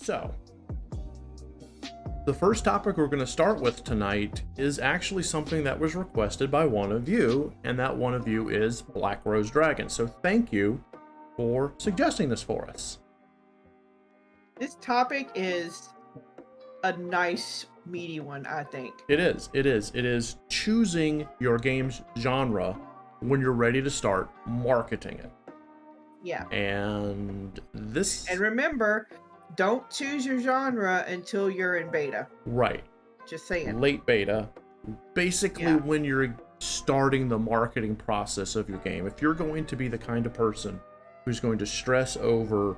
So, the first topic we're going to start with tonight is actually something that was requested by one of you, and that one of you is Black Rose Dragon. So thank you for suggesting this for us. This topic is a nice, meaty one, I think. It is. It is choosing your game's genre when you're ready to start marketing it. Yeah. And remember, don't choose your genre until you're in beta. Right. Just saying. Late beta. Basically, when you're starting the marketing process of your game. If you're going to be the kind of person who's going to stress over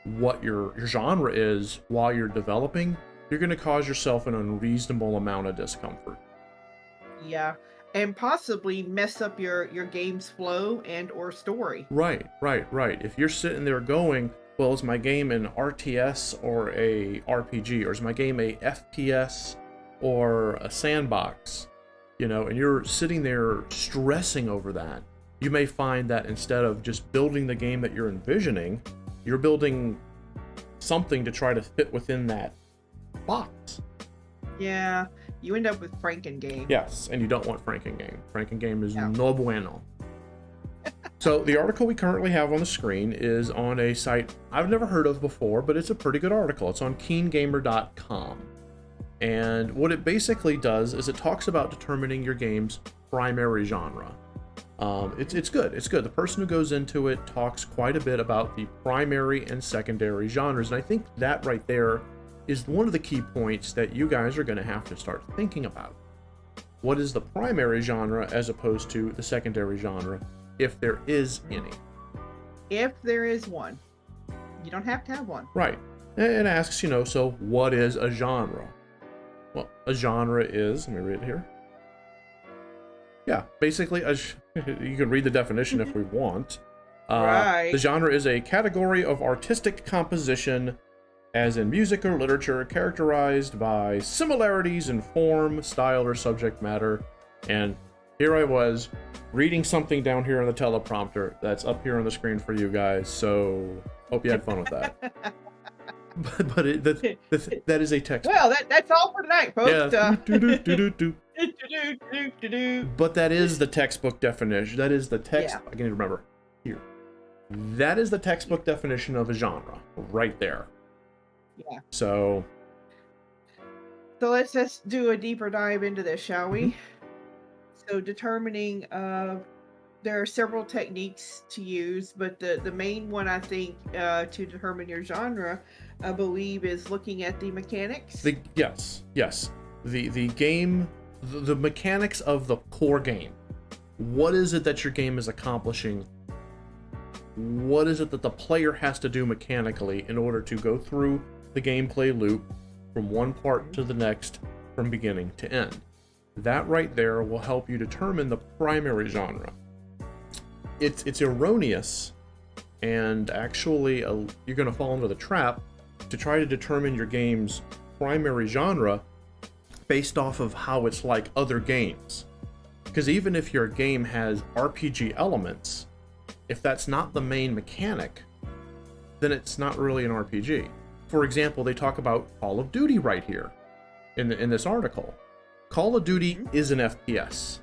what your genre is while you're developing, you're going to cause yourself an unreasonable amount of discomfort. Yeah. And possibly mess up your game's flow and or story. Right. If you're sitting there going, well, is my game an RTS or a RPG? Or is my game a FPS or a sandbox? And you're sitting there stressing over that. You may find that instead of just building the game that you're envisioning, you're building something to try to fit within that box. Yeah, you end up with Frankengame. Yes, and you don't want Frankengame. Frankengame is no bueno. So the article we currently have on the screen is on a site I've never heard of before, but it's a pretty good article. It's on keengamer.com. And what it basically does is it talks about determining your game's primary genre. It's good. The person who goes into it talks quite a bit about the primary and secondary genres, and I think that right there is one of the key points that you guys are going to have to start thinking about. What is the primary genre as opposed to the secondary genre, if there is any? If there is one. You don't have to have one. Right. It asks, so what is a genre? Well, a genre is, let me read it here. Yeah, basically, you can read the definition if we want. Right. The genre is a category of artistic composition, as in music or literature, characterized by similarities in form, style, or subject matter. And here I was reading something down here on the teleprompter that's up here on the screen for you guys. So hope you had fun with that. but that is a text. Well, that's all for tonight, folks. Yeah. But that is the textbook definition. That is the text. Yeah. I can remember here. That is the textbook definition of a genre, right there. Yeah. So let's just do a deeper dive into this, shall we? Mm-hmm. So determining, there are several techniques to use, but the main one I think to determine your genre, I believe, is looking at the mechanics. Yes. The game, the mechanics of the core game. What is it that your game is accomplishing? What is it that the player has to do mechanically in order to go through the gameplay loop from one part to the next, from beginning to end? That right there will help you determine the primary genre. It's erroneous, and actually you're going to fall into the trap to try to determine your game's primary genre based off of how it's like other games. Because even if your game has RPG elements, if that's not the main mechanic, then it's not really an RPG. For example, they talk about Call of Duty right here in this article. Call of Duty is an FPS.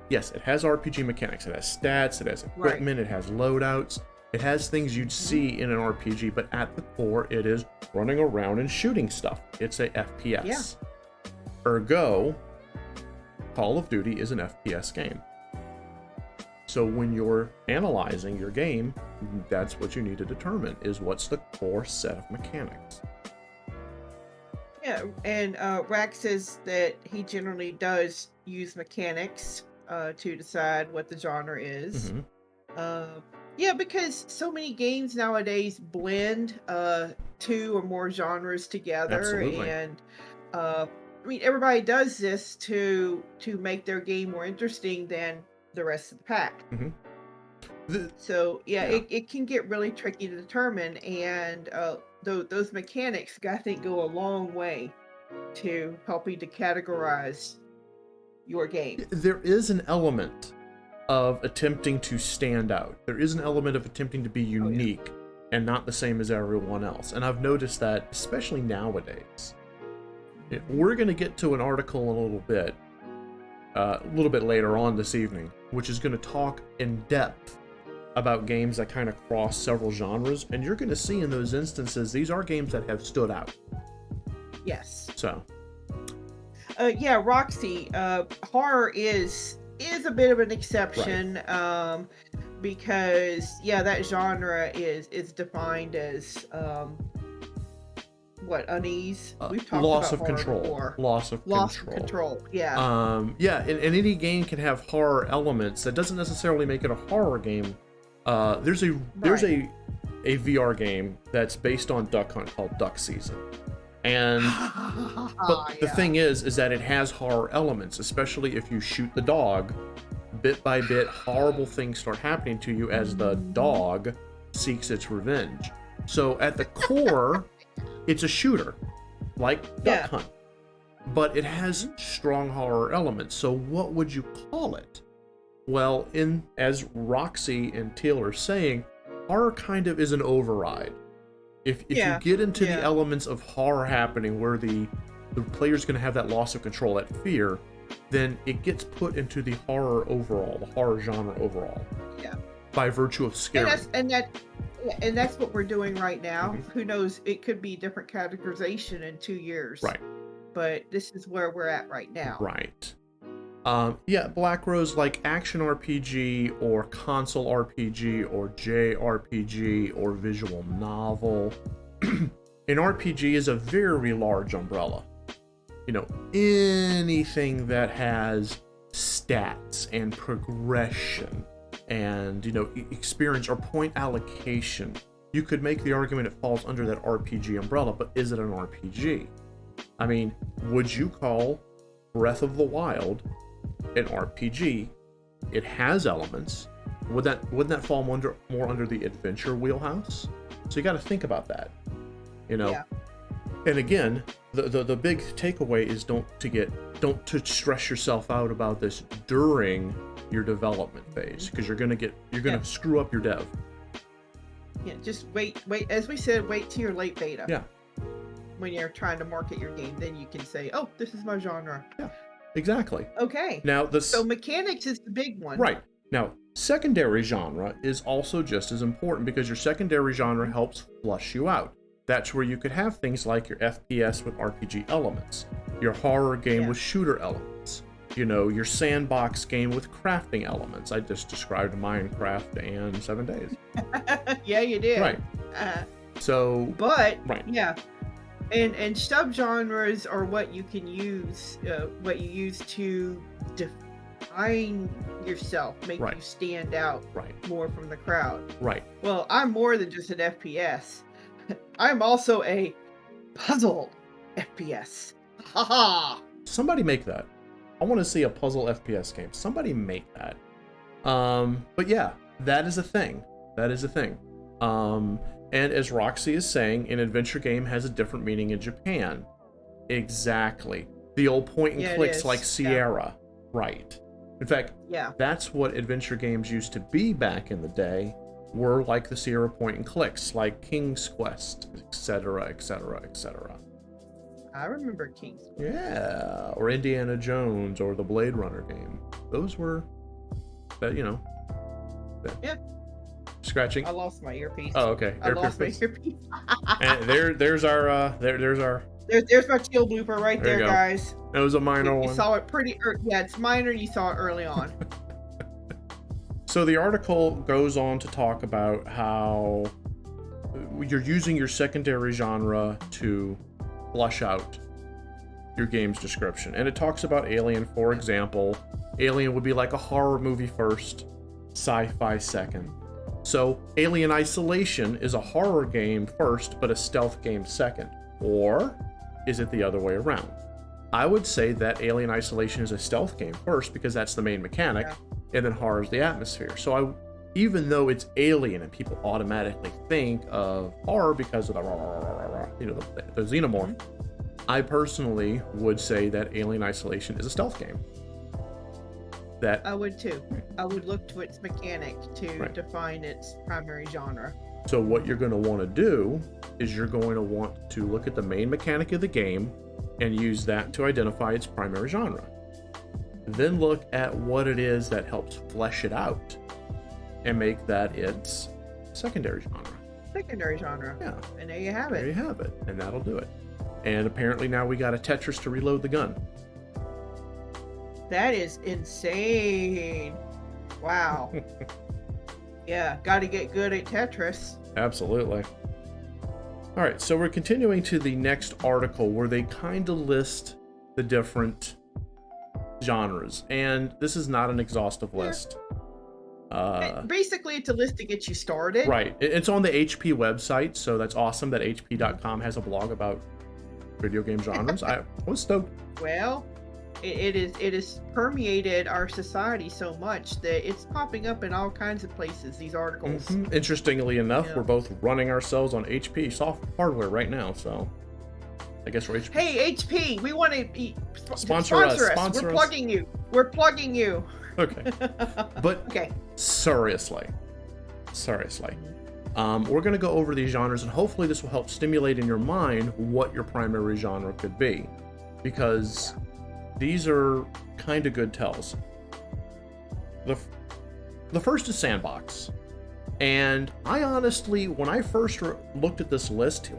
Yes, it has RPG mechanics. It has stats, it has equipment, It has loadouts. It has things you'd see in an RPG, but at the core, it is running around and shooting stuff. It's a FPS. Yeah. Ergo, Call of Duty is an FPS game. So when you're analyzing your game, that's what you need to determine, is what's the core set of mechanics. Yeah, and Rack says that he generally does use mechanics to decide what the genre is. Yeah, because so many games nowadays blend two or more genres together. Absolutely. And everybody does this to make their game more interesting than the rest of the pack. So it can get really tricky to determine, and those mechanics, I think, go a long way to helping to categorize your game. There is an element of attempting to stand out. There is an element of attempting to be unique and not the same as everyone else. And I've noticed that, especially nowadays. We're going to get to an article in a little bit later on this evening, which is going to talk in depth about games that kind of cross several genres, and you're going to see in those instances, these are games that have stood out. Yes. So. Yeah, Roxy, horror is a bit of an exception, right. Because that genre is defined as unease. We've talked loss about of control. Before. Loss of control. Yeah. And any game can have horror elements. That doesn't necessarily make it a horror game. There's a VR game that's based on Duck Hunt called Duck Season. And but the thing is that it has horror elements, especially if you shoot the dog. Bit by bit, horrible things start happening to you as the dog seeks its revenge. So at the core, it's a shooter, like Duck Hunt, but it has strong horror elements. So what would you call it? Well, as Roxy and Teal are saying, horror kind of is an override. If you get into the elements of horror happening where the player's going to have that loss of control, that fear, then it gets put into the horror overall, the horror genre overall. Yeah. By virtue of scaring. And that's what we're doing right now. Mm-hmm. Who knows? It could be different categorization in 2 years. Right. But this is where we're at right now. Right. Black Rose, like action RPG or console RPG or JRPG or visual novel. An RPG is a very large umbrella. Anything that has stats and progression and, experience or point allocation, you could make the argument it falls under that RPG umbrella, but is it an RPG? I mean, would you call Breath of the Wild an RPG? It has elements. Wouldn't that fall more under the adventure wheelhouse? So you got to think about that. Yeah. And again, the big takeaway is don't to stress yourself out about this during your development phase, because you're gonna screw up your dev. Yeah, just wait. As we said, wait till your late beta. Yeah. When you're trying to market your game, then you can say, "Oh, this is my genre." Yeah. Exactly. Okay. Now so mechanics is the big one. Right. Now, secondary genre is also just as important, because your secondary genre helps flush you out. That's where you could have things like your FPS with RPG elements, your horror game with shooter elements, your sandbox game with crafting elements. I just described Minecraft and 7 Days. Yeah, you did. Right. And subgenres are what you can use, what you use to define yourself, make you stand out more from the crowd. Right. Well, I'm more than just an FPS. I'm also a puzzle FPS. Haha. Somebody make that. I want to see a puzzle FPS game. Somebody make that. But yeah, that is a thing. And as Roxy is saying, an adventure game has a different meaning in Japan. Exactly. The old point and clicks like Sierra. Yeah. Right. In fact, that's what adventure games used to be back in the day. Were like the Sierra point and clicks, like King's Quest, etc., etc., etc. I remember King's Quest. Yeah, or Indiana Jones, or the Blade Runner game. Those were, Yeah. Scratching. I lost my earpiece. Oh, okay. I lost my earpiece. And there's our There's my teal blooper right there, guys. It was a minor one. You saw it it's minor. You saw it early on. So the article goes on to talk about how you're using your secondary genre to flush out your game's description. And it talks about Alien, for example. Alien would be like a horror movie first, sci-fi second. So Alien Isolation is a horror game first, but a stealth game second. Or is it the other way around? I would say that Alien Isolation is a stealth game first, because that's the main mechanic. Yeah. And then horror is the atmosphere. So even though it's Alien and people automatically think of horror because of the xenomorph, I personally would say that Alien Isolation is a stealth game. I would too. I would look to its mechanic to define its primary genre. So what you're going to want to do is you're going to want to look at the main mechanic of the game and use that to identify its primary genre. Then look at what it is that helps flesh it out and make that its secondary genre. Secondary genre. Yeah. And there you have it. There you have it. And that'll do it. And apparently now we got a Tetris to reload the gun. That is insane. Wow. Yeah, got to get good at Tetris. Absolutely. All right, so we're continuing to the next article where they kind of list the different genres. And this is not an exhaustive list. Basically, it's a list to get you started. Right. It's on the HP website, so that's awesome that HP.com has a blog about video game genres. I was stoked. Well, it is permeated our society so much that it's popping up in all kinds of places, these articles. Mm-hmm. Interestingly enough, Yeah. we're both running ourselves on HP hardware right now, so I guess we're HP. Hey, HP, we want to Sponsor us. Sponsor We're us. plugging you. We're plugging you. Okay. But okay. seriously, we're going to go over these genres, and hopefully this will help stimulate in your mind what your primary genre could be, because these are kind of good tells. The first is Sandbox, and I honestly, when I first looked at this list,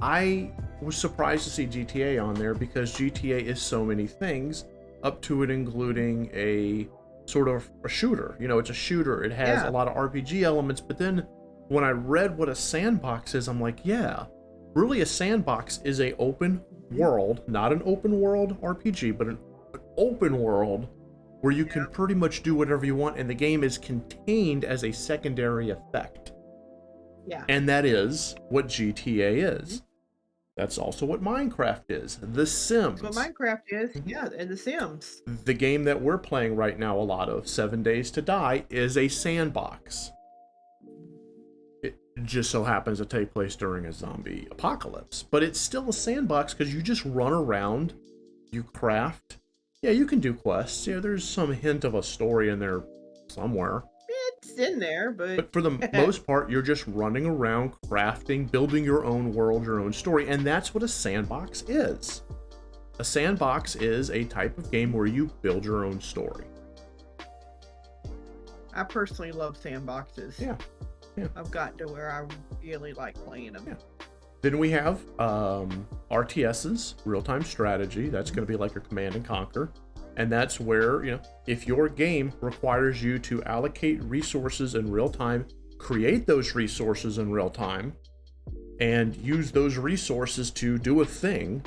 I was surprised to see GTA on there, because GTA is so many things, up to it including a sort of a shooter. You know, it's a shooter. It has a lot of RPG elements, but then when I read what a sandbox is, I'm like, yeah, really a sandbox is a open world, not an open world RPG, but an open world where you can pretty much do whatever you want, and the game is contained as a secondary effect. Yeah. And that is what GTA is. That's also what Minecraft is. The Sims. That's what Minecraft is. Yeah, and The Sims. The game that we're playing right now, a lot of, 7 Days to Die, is a sandbox. It just so happens to take place during a zombie apocalypse. But it's still a sandbox because you just run around, you craft. Yeah, you can do quests. Yeah, there's some hint of a story in there somewhere. It's in there, But for the most part, you're just running around, crafting, building your own world, your own story, and that's what a sandbox is. A sandbox is a type of game where you build your own story. I personally love sandboxes. Yeah. I've gotten to where I really like playing them. Yeah. Then we have RTSs, real-time strategy. That's going to be like your Command and Conquer. And that's where, you know, if your game requires you to allocate resources in real time, create those resources in real time, and use those resources to do a thing,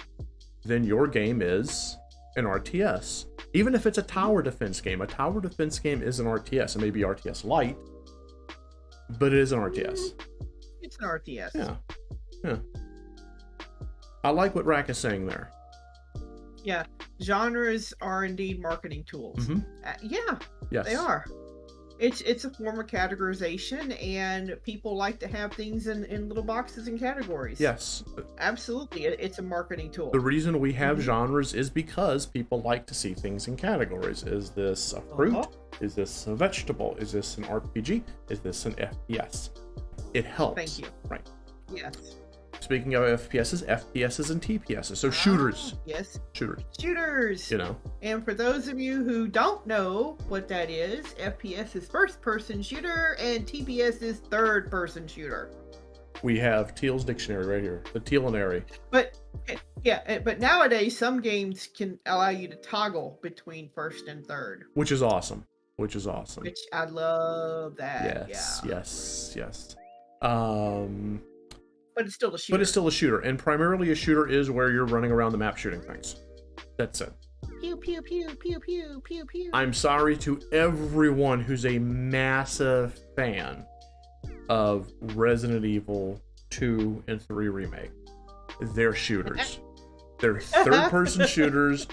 then your game is an RTS. Even if it's a tower defense game is an RTS. It may be RTS Lite, but it is an RTS. It's an RTS. Yeah. I like what Rack is saying there. Yeah. Genres are indeed marketing tools. Yes. They are. It's a form of categorization, and people like to have things in little boxes and categories. Yes. Absolutely. It's a marketing tool. The reason we have genres is because people like to see things in categories. Is this a fruit? Is this a vegetable? Is this an RPG? Is this an FPS? It helps. Thank you. Right. Yes. Speaking of FPSs and TPSs. So shooters. Yes. Shooters. You know. And for those of you who don't know what that is, FPS is first-person shooter and TPS is third-person shooter. We have Teal's dictionary right here. The Tealinary. But nowadays some games can allow you to toggle between first and third. Which is awesome. Which I love that. Yes. But it's still a shooter. And primarily a shooter is where you're running around the map shooting things. That's it. Pew, pew, pew, pew, pew, pew, pew. I'm sorry to everyone who's a massive fan of Resident Evil 2 and 3 Remake. They're shooters. They're third-person shooters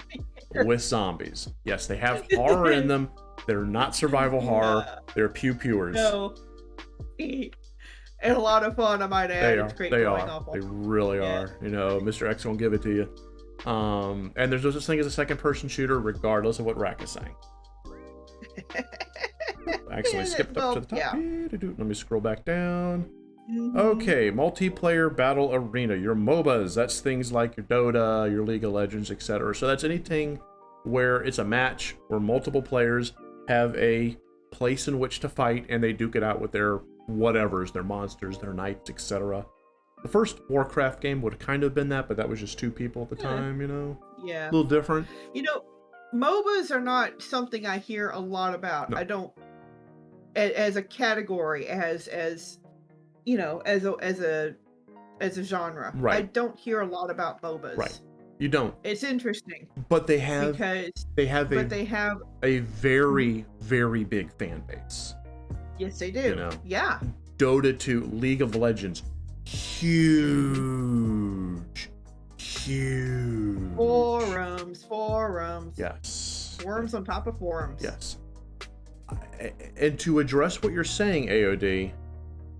with zombies. Yes, they have horror in them. They're not survival horror. They're pew-pewers. No. And a lot of fun, I might add. It's great going awful. They really are. You know, Mr. X won't give it to you. And there's no such thing as a second-person shooter, regardless of what Rack is saying. Accidentally skipped up to the top. Yeah. Let me scroll back down. Mm-hmm. Okay, multiplayer battle arena. Your MOBAs, that's things like your Dota, your League of Legends, etc. So that's anything where it's a match where multiple players have a place in which to fight and they duke it out with their whatevers, their monsters, their knights, etc. The first Warcraft game would have kind of been that, but that was just 2 people at the time, you know? Yeah. A little different. You know, MOBAs are not something I hear a lot about. No. I don't, as a category, as you know, as a genre. Right. I don't hear a lot about MOBAs. Right. You don't. It's interesting. But they have a very, very big fan base. Yes, they do. You know? Yeah. Dota 2, League of Legends, huge. Forums. Yes. Forums on top of forums. Yes. And to address what you're saying, AOD,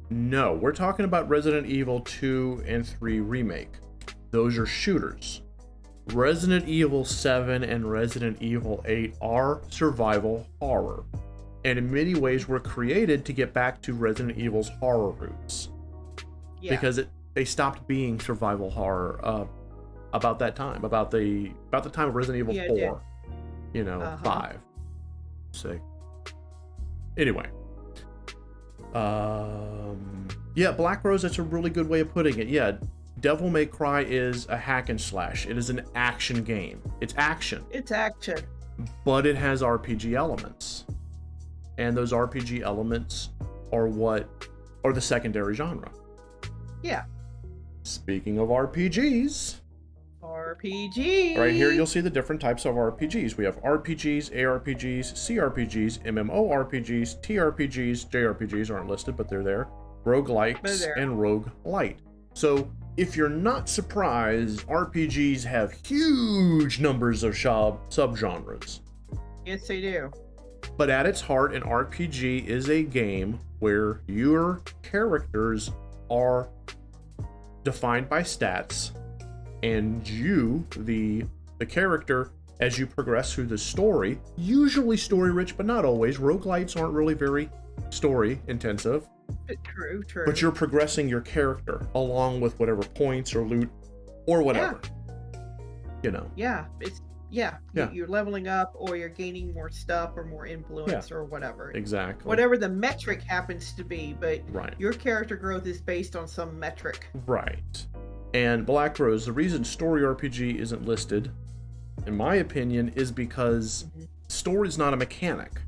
no, we're talking about Resident Evil 2 and 3 Remake. Those are shooters. Resident Evil 7 and Resident Evil 8 are survival horror. And in many ways were created to get back to Resident Evil's horror roots. Yeah. Because they stopped being survival horror about that time, about the time of Resident Evil 4. You know, 5, 6. Anyway. Yeah, Black Rose, that's a really good way of putting it. Yeah, Devil May Cry is a hack and slash. It is an action game. It's action. It's action. But it has RPG elements. And those RPG elements are what are the secondary genre. Yeah. Speaking of RPGs. RPG. Right here, you'll see the different types of RPGs. We have RPGs, ARPGs, CRPGs, MMORPGs, TRPGs, JRPGs aren't listed, but they're there. Roguelikes and roguelite. So if you're not surprised, RPGs have huge numbers of subgenres. Yes, they do. But at its heart, an RPG is a game where your characters are defined by stats, and you, the character, as you progress through the story, usually story-rich, but not always. Roguelites aren't really very story-intensive. True. But you're progressing your character along with whatever points or loot or whatever. You know. Yeah, you're leveling up, or you're gaining more stuff or more influence or whatever. Exactly. Whatever the metric happens to be, but your character growth is based on some metric. Right. And Black Rose, the reason story RPG isn't listed, in my opinion, is because story is not a mechanic.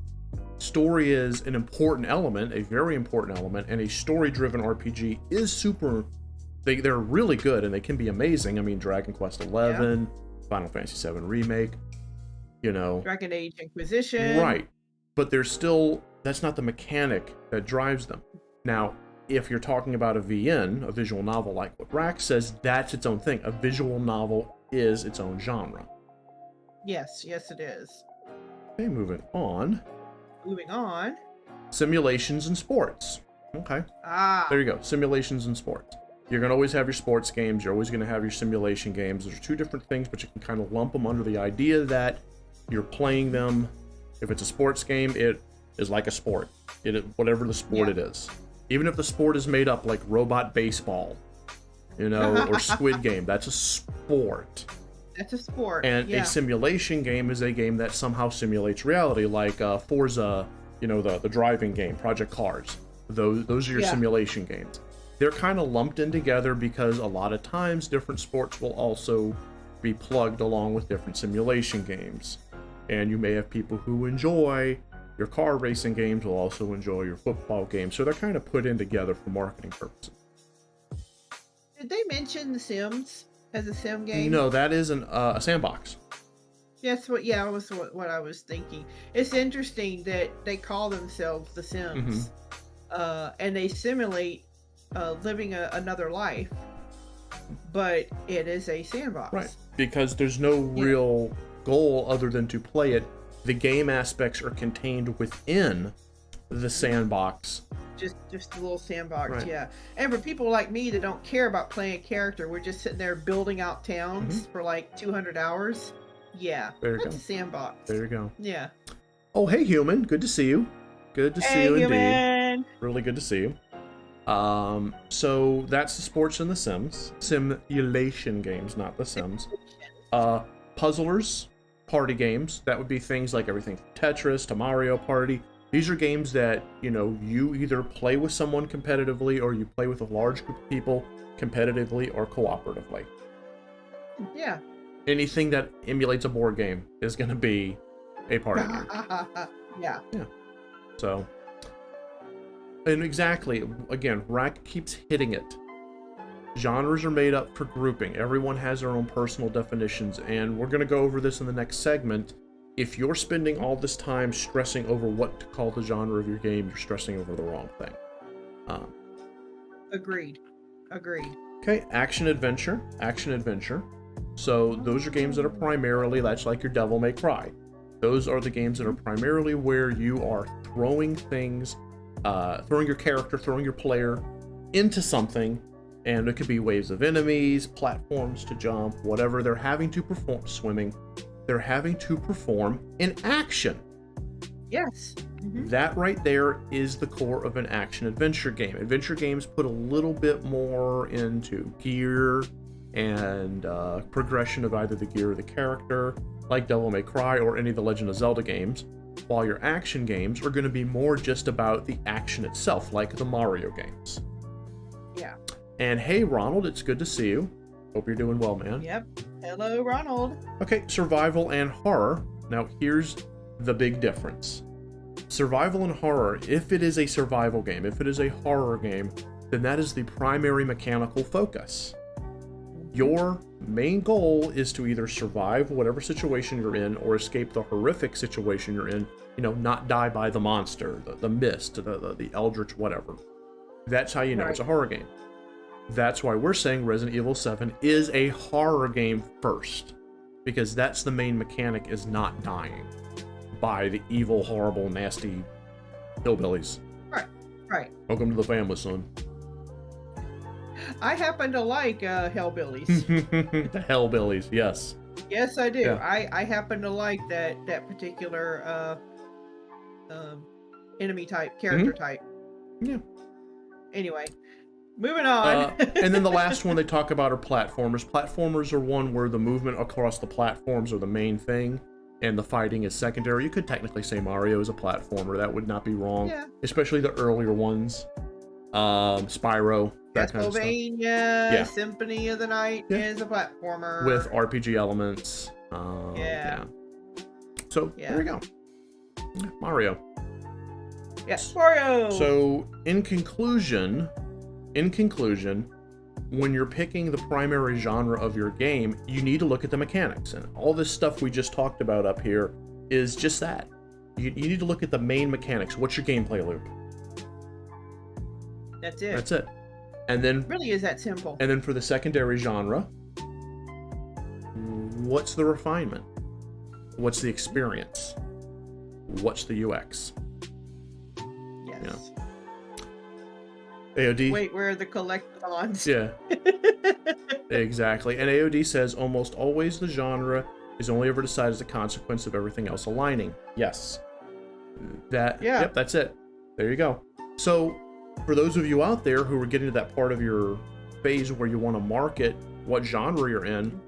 Story is an important element, a very important element, and a story-driven RPG is super. They're really good, and they can be amazing. I mean, Dragon Quest XI, Final Fantasy VII Remake, you know. Dragon Age Inquisition. Right. But that's not the mechanic that drives them. Now, if you're talking about a VN, a visual novel, like what Rax says, that's its own thing. A visual novel is its own genre. Yes, it is. Okay, moving on. Simulations and sports. Okay. There you go. Simulations and sports. You're going to always have your sports games. You're always going to have your simulation games. There's 2 different things, but you can kind of lump them under the idea that you're playing them. If it's a sports game, it is like a sport. Whatever the sport it is. Even if the sport is made up like robot baseball, you know, or Squid Game, that's a sport. That's a sport. And a simulation game is a game that somehow simulates reality, like Forza, you know, the driving game, Project Cars. Those are your simulation games. They're kind of lumped in together because a lot of times different sports will also be plugged along with different simulation games. And you may have people who enjoy your car racing games will also enjoy your football games. So they're kind of put in together for marketing purposes. Did they mention The Sims as a sim game? No, that is a sandbox. That's what I was thinking. It's interesting that they call themselves The Sims, and they simulate living another life, but it is a sandbox. Right, because there's no real goal other than to play it. The game aspects are contained within the sandbox. Just a little sandbox, And for people like me that don't care about playing a character, we're just sitting there building out towns for like 200 hours. Yeah, there you that's a sandbox. There you go. Yeah. Oh, hey, human. Good to see you. Good to see Hey, you indeed. human. Really good to see you. So that's the sports and the Sims. Simulation games, not the Sims. Puzzlers, party games. That would be things like everything from Tetris to Mario Party. These are games that, you either play with someone competitively or you play with a large group of people competitively or cooperatively. Yeah. Anything that emulates a board game is going to be a party game. Yeah. So, and exactly, again, Rack keeps hitting it. Genres are made up for grouping. Everyone has their own personal definitions, and we're going to go over this in the next segment. If you're spending all this time stressing over what to call the genre of your game, you're stressing over the wrong thing. Agreed. Okay, action-adventure. So those are games that are primarily, that's like your Devil May Cry. Those are the games that are primarily where you are throwing things, throwing your character, throwing your player into something, and it could be waves of enemies, platforms to jump, whatever. They're having to perform, swimming, they're having to perform an action. Yes. Mm-hmm. That right there is the core of an action-adventure game. Adventure games put a little bit more into gear and progression of either the gear or the character, like Devil May Cry or any of the Legend of Zelda games, while your action games are going to be more just about the action itself, like the Mario games. Yeah. And hey, Ronald, it's good to see you. Hope you're doing well, man. Yep. Hello, Ronald. Okay, survival and horror. Now, here's the big difference. Survival and horror, if it is a survival game, if it is a horror game, then that is the primary mechanical focus. Your main goal is to either survive whatever situation you're in or escape the horrific situation you're in, not die by the monster, the mist, the eldritch, whatever. That's how you know it's a horror game. That's why we're saying Resident Evil 7 is a horror game first, because that's the main mechanic, is not dying by the evil, horrible, nasty hillbillies. Right. Welcome to the family, son. I happen to like hellbillies. The hellbillies, yes. Yes, I do. Yeah. I happen to like that particular enemy type, character type. Yeah. Anyway, moving on. And then the last one they talk about are platformers. Platformers are one where the movement across the platforms are the main thing, and the fighting is secondary. You could technically say Mario is a platformer. That would not be wrong. Yeah. Especially the earlier ones. Spyro, that kind of stuff. Castlevania, Symphony of the Night is a platformer. With RPG elements. So, there we go. Mario. Yes, Mario! So, in conclusion, when you're picking the primary genre of your game, you need to look at the mechanics. And all this stuff we just talked about up here is just that. You need to look at the main mechanics. What's your gameplay loop? That's it. And then it really is that simple. And then for the secondary genre, what's the refinement? What's the experience? What's the UX? Yes. AOD. Wait, where are the collectathons? Yeah. Exactly. And AOD says almost always the genre is only ever decided as a consequence of everything else aligning. Yes. Yep, that's it. There you go. So, for those of you out there who are getting to that part of your phase where you want to market what genre you're in,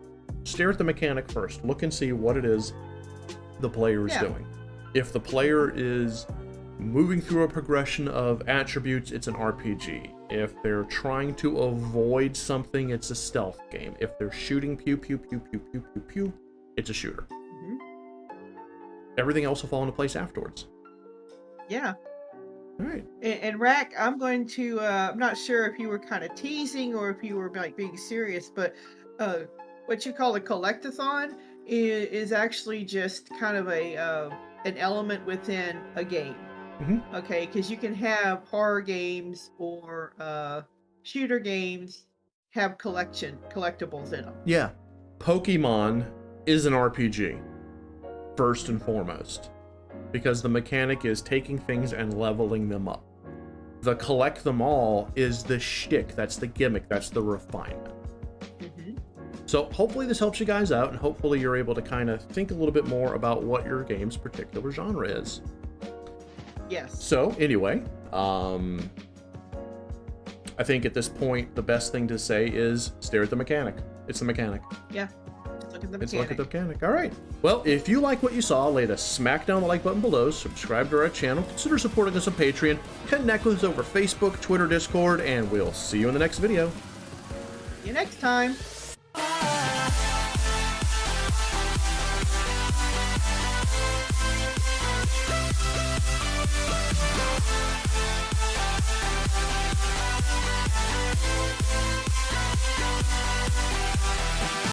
stare at the mechanic first. Look and see what it is the player is doing. If the player is moving through a progression of attributes, it's an RPG. If they're trying to avoid something, it's a stealth game. If they're shooting pew, pew, pew, pew, pew, pew, pew, it's a shooter. Mm-hmm. Everything else will fall into place afterwards. Yeah. All right. And Rack, I'm going to, I'm not sure if you were kind of teasing or if you were like being serious, but what you call a collectathon is actually just kind of an element within a game. Mm-hmm. Okay, because you can have horror games or shooter games have collectibles in them. Yeah. Pokemon is an RPG, first and foremost, because the mechanic is taking things and leveling them up. The collect them all is the shtick, that's the gimmick, that's the refinement. Mm-hmm. So hopefully this helps you guys out, and hopefully you're able to kind of think a little bit more about what your game's particular genre is. Yes. So anyway, I think at this point, the best thing to say is stare at the mechanic. It's the mechanic. Yeah. Look at the mechanic. Let's look at the mechanic. All right. Well, if you like what you saw, lay the smack down the like button below, subscribe to our channel, consider supporting us on Patreon, connect with us over Facebook, Twitter, Discord, and we'll see you in the next video. See you next time.